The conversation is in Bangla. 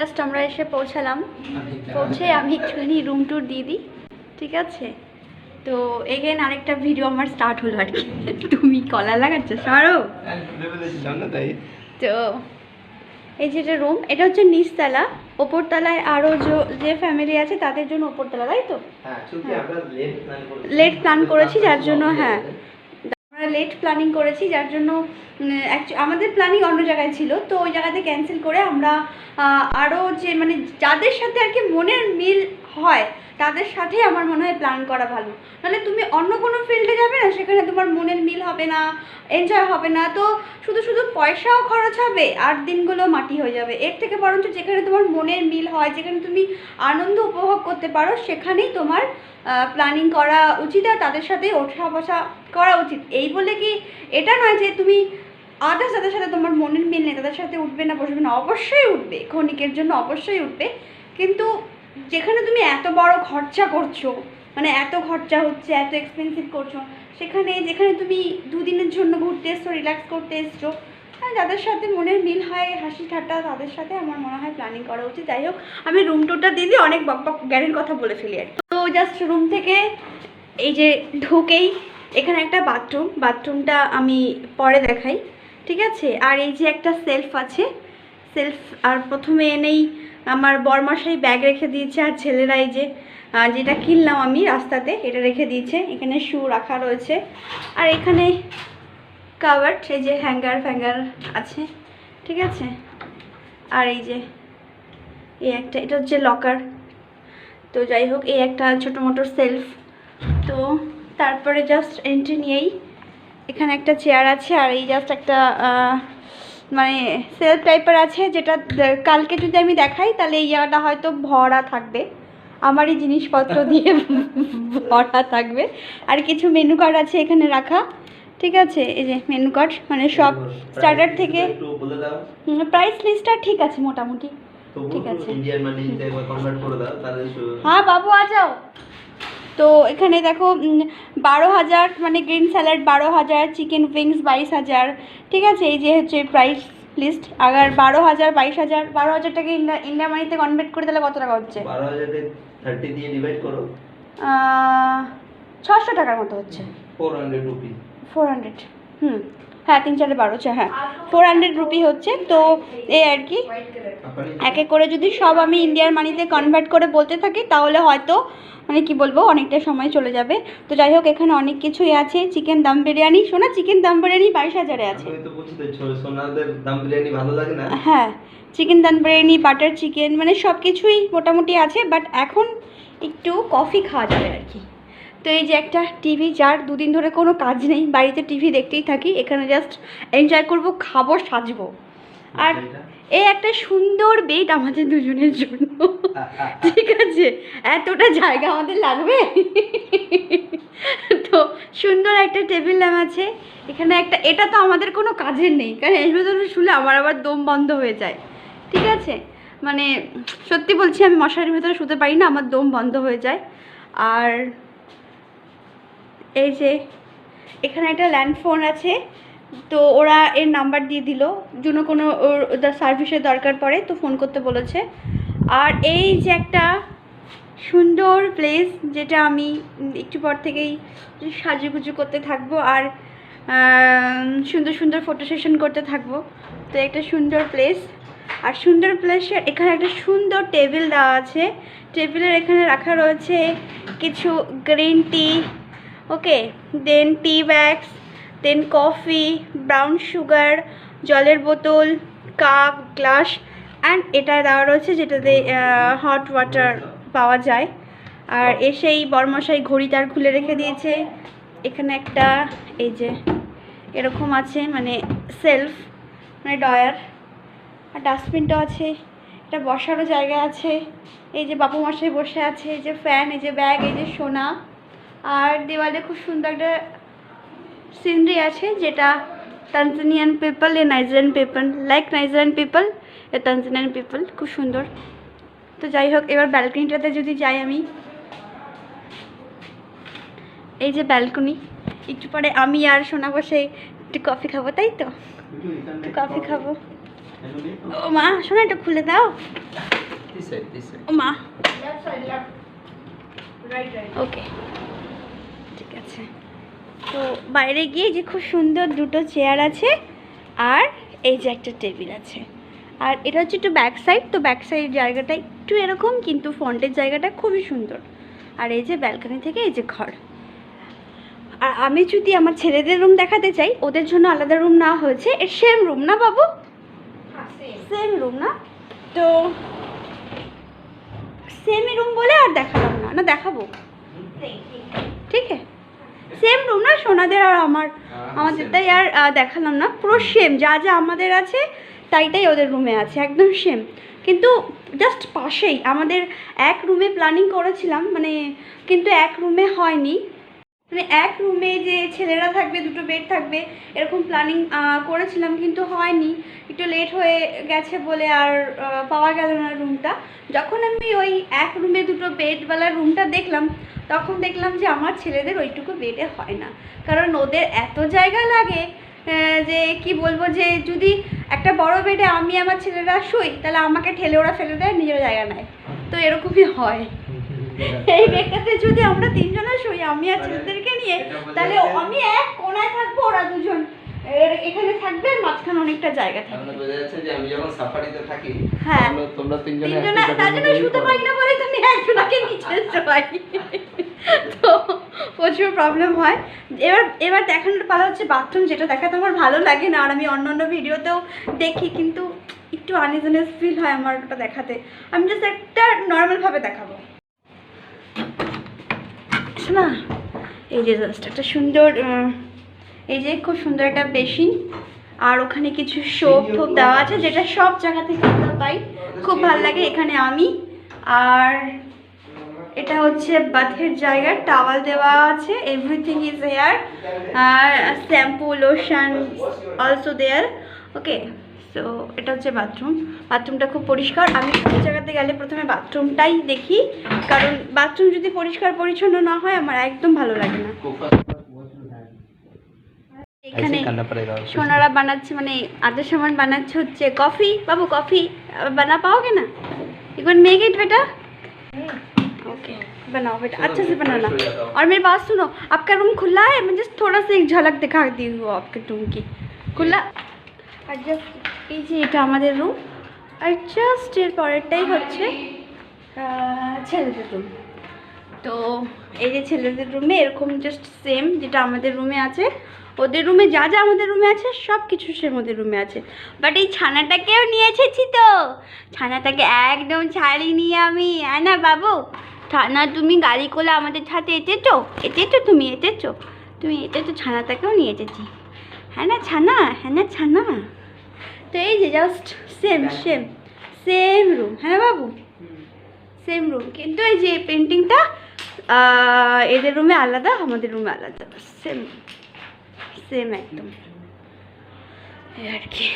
জাস্ট আমরা এসে পৌঁছালাম। পৌঁছে আমি একটুখানি রুম ট্যুর দিয়ে দিই, ঠিক আছে? তো এগেন আরেকটা ভিডিও আমার স্টার্ট হলো আর কি। তুমি কলা লাগাচ্ছ সরো। তো এই যেটা রুম, এটা হচ্ছে নিচতলা। ওপরতলায় আরও যে ফ্যামিলি আছে তাদের জন্য ওপরতলা, তাই তো? লেট প্ল্যান করেছি যার জন্য, হ্যাঁ আমরা লেট প্ল্যানিং করেছি যার জন্য আমাদের প্ল্যানিং অন্য জায়গায় ছিল, তো ওই জায়গাতে ক্যান্সেল করে আমরা আরও যে মানে যাদের সাথে আর কি মনের মিল হয় তাদের সাথেই আমার মনে হয় প্ল্যান করা ভালো। নাহলে তুমি অন্য কোনো ফিল্ডে যাবে না, সেখানে তোমার মনের মিল হবে না, এনজয় হবে না, তো শুধু শুধু পয়সাও খরচ হবে আর দিনগুলো মাটি হয়ে যাবে। এর থেকে বরঞ্চ যেখানে তোমার মনের মিল হয়, যেখানে তুমি আনন্দ উপভোগ করতে পারো, সেখানেই তোমার প্ল্যানিং করা উচিত আর তাদের সাথে ওঠা বসা করা উচিত। এই বলে কি এটা নয় যে তুমি আদার্স যাদের সাথে তোমার মনের মিল নেই তাদের সাথে উঠবে না, বসবে না, অবশ্যই উঠবে, ক্ষণিকের জন্য অবশ্যই উঠবে। কিন্তু যেখানে তুমি এত বড় খরচা করছো, মানে এত খরচা হচ্ছে, এত এক্সপেন্সিভ করছো, যেখানে তুমি দুদিনের জন্য ঘুরতে এসছো, রিল্যাক্স করতে এসছো, হ্যাঁ যাদের সাথে মনের মিল হয়, হাসি ঠাট্টা, তাদের সাথে আমার মনে হয় প্ল্যানিং করা উচিত। যাই হোক, আমি রুম টুরটা দিয়ে দিই, অনেক বক জ্ঞানের কথা বলে ফেলি আর কি। তো জাস্ট রুম থেকে এই যে ঢুকেই এখানে একটা বাথরুমটা আমি পরে দেখাই, ঠিক আছে? আর এই যে একটা সেলফ আছে, সেলফ, আর প্রথমে এনেই আমার বরমশাই ব্যাগ রেখে দিয়েছে, আর ছেলেরা এই যে যেটা কিনলাম আমি রাস্তাতে এটা রেখে দিয়েছে। এখানে শু রাখা রয়েছে, আর এখানে কাভার্ড, এই যে হ্যাঙ্গার ফ্যাঙ্গার আছে, ঠিক আছে? আর এই যে এই একটা, এটা হচ্ছে লকার। তো যাই হোক, এই একটা ছোটো মোটো সেলফ। তো তারপরে জাস্ট এন্ট্রি নিয়েই এখানে একটা চেয়ার আছে, আর এই জাস্ট একটা মানে সেলফ টাইপের আছে, যেটা কালকে যদি আমি দেখাই তাহলে এই জায়গাটা হয়তো ভরা থাকবে, আমারই জিনিসপত্র দিয়ে ভরা থাকবে। আর কিছু মেনু কার্ড আছে এখানে রাখা, ঠিক আছে? এই যে মেনু কার্ড, মানে সব স্টার্টার থেকে প্রাইস লিস্টটা ঠিক আছে মোটামুটি, ঠিক আছে। হ্যাঁ বাবু আ যাও। তো এখানে দেখো 12,000 মানে গ্রিন স্যালাড 12,000, চিকেন উইংস 22,000, ঠিক আছে? এই যে হচ্ছে প্রাইস লিস্ট। আবার 12,000 22,000, 12,000 টাকা ইন্ডিয়া মানিতে কনভার্ট করে তাহলে কত টাকা হচ্ছে? 12,000 30 দিয়ে ডিভাইড করো, 600 টাকার মতো হচ্ছে। 400 রুপি। 400, হ্যাঁ 3 4 12, হ্যাঁ 400 রুপি হচ্ছে। তো এই আর কি, এক এক করে যদি সব আমি ইন্ডিয়ার মানিতে কনভার্ট করে বলতে থাকি তাহলে হয়তো মানে কি বলবো অনেকটা সময় চলে যাবে। তো যাই হোক, এখানে অনেক কিছুই আছে। চিকেন দম বিরিয়ানি, শোনা চিকেন দম বিরিয়ানি 22,000-এ আছে। আমি তো বলছি তো সোনাদের দম বিরিয়ানি ভালো লাগে না? হ্যাঁ, chicken dum biryani, butter chicken, মানে সব কিছুই মোটামুটি আছে। বাট এখন একটু কফি খাওয়া যাবে আর কি। তো এই যে একটা টিভি, যার দুদিন ধরে কোনো কাজ নেই, বাড়িতে টিভি দেখতেই থাকি, এখানে জাস্ট এনজয় করব, খাবো, সাজবো। আর এই একটা সুন্দর বেড আমাদের দুজনের জন্য, ঠিক আছে? এতটা জায়গা আমাদের লাগবে। তো সুন্দর একটা টেবিল ল্যাম্প আছে এখানে একটা, এটা তো আমাদের কোনো কাজের নেই, কারণ এর ভেতরে শুলে আমার আবার দম বন্ধ হয়ে যায়, ঠিক আছে? মানে সত্যি বলছি, আমি মশারির ভেতরে শুতে পারি না, আমার দম বন্ধ হয়ে যায়। আর এই যে এখানে একটা ল্যান্ডফোন আছে, তো ওরা এর নাম্বার দিয়ে দিল, যেন কোনো ওদের সার্ভিসের দরকার পড়ে তো ফোন করতে বলেছে। আর এই যে একটা সুন্দর প্লেস, যেটা আমি একটু পর থেকেই সাজুগুজু করতে থাকবো আর সুন্দর সুন্দর ফটো সেশন করতে থাকবো। তো একটা সুন্দর প্লেস, আর সুন্দর প্লেসের এখানে একটা সুন্দর টেবিল দেওয়া আছে। টেবিলের এখানে রাখা রয়েছে কিছু গ্রিন টি, ওকে, দেন টি ব্যাগস, দেন কফি, ব্রাউন সুগার, জলের বোতল, কাপ, গ্লাস, অ্যান্ড এটা দেওয়া রয়েছে যেটাতে হট ওয়াটার পাওয়া যায়। আর এসেই বরমশাই ঘড়ি তার খুলে রেখে দিয়েছে। এখানে একটা এই যে এরকম আছে, মানে সেলফ, মানে ডয়ার, আর ডাস্টবিনটাও আছে, এটা বসারও জায়গা আছে। এই যে বাবু মশাই বসে আছে, এই যে ফ্যান, এই যে ব্যাগ, এই যে সোনা। আর দেওয়ালে খুব সুন্দর একটা সিনারি আছে, যেটা তানজানিয়ান পিপল এ Nigerian people, like Nigerian people এ তানজানিয়ান পিপল, খুব সুন্দর। তো যাই হোক, এবার ব্যালকনিটাতে যদি যাই আমি, এই যে ব্যালকনি, একটু পরে আমি আর সোনা বসে একটু কফি খাবো, তাই তো? একটু কফি খাবো। ও মা শোনো, এটা খুলে দাও। This side. ও মা, ওকে ঠিক আছে। তো বাইরে গিয়ে যে খুব সুন্দর দুটো চেয়ার আছে, আর এই যে একটা টেবিল আছে, আর এটা হচ্ছে একটু ব্যাক সাইড। তো ব্যাক সাইড জায়গাটা একটু এরকম, কিন্তু ফ্রন্টের জায়গাটা খুবই সুন্দর। আর এই যে ব্যালকনি থেকে এই যে ঘর। আর আমি যদি আমার ছেলেদের রুম দেখাতে চাই, ওদের জন্য আলাদা রুম নেওয়া হয়েছে। এর সেম রুম না বাবু? সেম রুম না? তো সেমই রুম বলে আর দেখালাম না, না দেখাবো? ঠিক আছে, সেম রুম না সোনাদের আর আমাদেরটাই আর দেখালাম না। পুরো সেম, যা যা আমাদের আছে তাইটাই ওদের রুমে আছে, একদম সেম। কিন্তু জাস্ট পাশেই আমাদের এক রুমে প্ল্যানিং করেছিলাম, মানে কিন্তু এক রুমে হয়নি। মানে এক রুমে যে ছেলেরা থাকবে, দুটো বেড থাকবে, এরকম প্ল্যানিং করেছিলাম, কিন্তু হয়নি। একটু লেট হয়ে গেছে বলে আর পাওয়া গেল না রুমটা। যখন আমি ওই এক রুমে দুটো বেডওয়ালা রুমটা দেখলাম, তখন দেখলাম যে আমার ছেলেদের ওইটুকু বেডে হয় না। কারণ ওদের এত জায়গা লাগে যে কি বলবো, যে যদি একটা বড় বেডে আমি আমার ছেলেরা শুই, তাহলে আমাকে ঠেলে ওরা ফেলে দেয়, নিজের জায়গা নেয়। তো এরকমই হয়। এই বেডটাতে যদি আমরা তিনজনে শুই, আমি আর ছেলেদেরকে নিয়ে, তাহলে আমি এক কোণায় থাকবো, ওরা দুজন এখানে থাকবে, মাঝখানে অনেকটা জায়গা থাকবে। বোঝা যাচ্ছে যে আমি যখন সাফারিতে থাকি, হ্যাঁ তোমরা তিনজনে তার জন্য শুতে পারি না বলে তুমি একজনকে নিচে শোয়াই। তো প্রচুর প্রবলেম হয়। এবার দেখানোর পালা হচ্ছে বাথরুম, যেটা দেখাতে আমার ভালো লাগে না। আর আমি অন্য ভিডিওতেও দেখি, কিন্তু একটু আনইজিনেস ফিল হয় আমার ওটা দেখাতে। আমি জাস্ট একটা নর্মালভাবে দেখাবো না। এই যে জাস্ট একটা সুন্দর, এই যে খুব সুন্দর একটা বেসিন, আর ওখানে কিছু সোপ ফোপ দেওয়া আছে, যেটা সব জায়গা থেকে আমরা পাই, খুব ভালো লাগে। এখানে আমি, আর এটা হচ্ছে বাথের জায়গা, টাওয়াল দেওয়া আছে, এভরিথিং ইজ হেয়ার, আর shampoo lotion also there. Okay, so এটা হচ্ছে বাথরুমটা খুব পরিষ্কার। আমি সব জায়গাতে গেলে প্রথমে বাথরুমটাই দেখি, কারণ বাথরুম যদি পরিষ্কার পরিচ্ছন্ন না হয় আমার একদম ভালো লাগে না। এখানে সোনারা বানাচ্ছে, মানে আধা সামান বানাচ্ছে হচ্ছে कॉफी। बाबू कॉफी बना पाओगे ना? एक बार मेक इट बेटा। ओके बनाओ बेटा, अच्छे से बनाना। और मेरी बात सुनो, आपका रूम खुला है? मैं जस्ट थोड़ा सा एक झलक दिखा दी हूँ आपके रूम की, खुला। আর জাস্ট এই যে এটা আমাদের রুম, আর জাস্ট এর পরেরটাই হচ্ছে ছেলেদের রুম। তো এই যে ছেলেদের রুমে এরকম জাস্ট সেম যেটা আমাদের রুমে আছে, ওদের রুমে যা যা আমাদের রুমে আছে সব কিছু সেম ওদের রুমে আছে। বাট এই ছানাটাকেও নিয়ে এসেছি, তো ছানাটাকে একদম ছাড়িনি আমি, হ্যাঁ না বাবু? ছানা তুমি গাড়ি করে আমাদের সাথে এসেছো, তুমি এসেছো, ছানাটাকেও নিয়ে এসেছি, হ্যাঁ না ছানা, হ্যাঁ না ছানা। তো এই যে জাস্ট সেম রুম, হ্যাঁ বাবু সেম রুম, কিন্তু এই যে পেন্টিংটা এদের রুমে আলাদা, আমাদের রুমে আলাদা, সেম একদম, এই আর কি।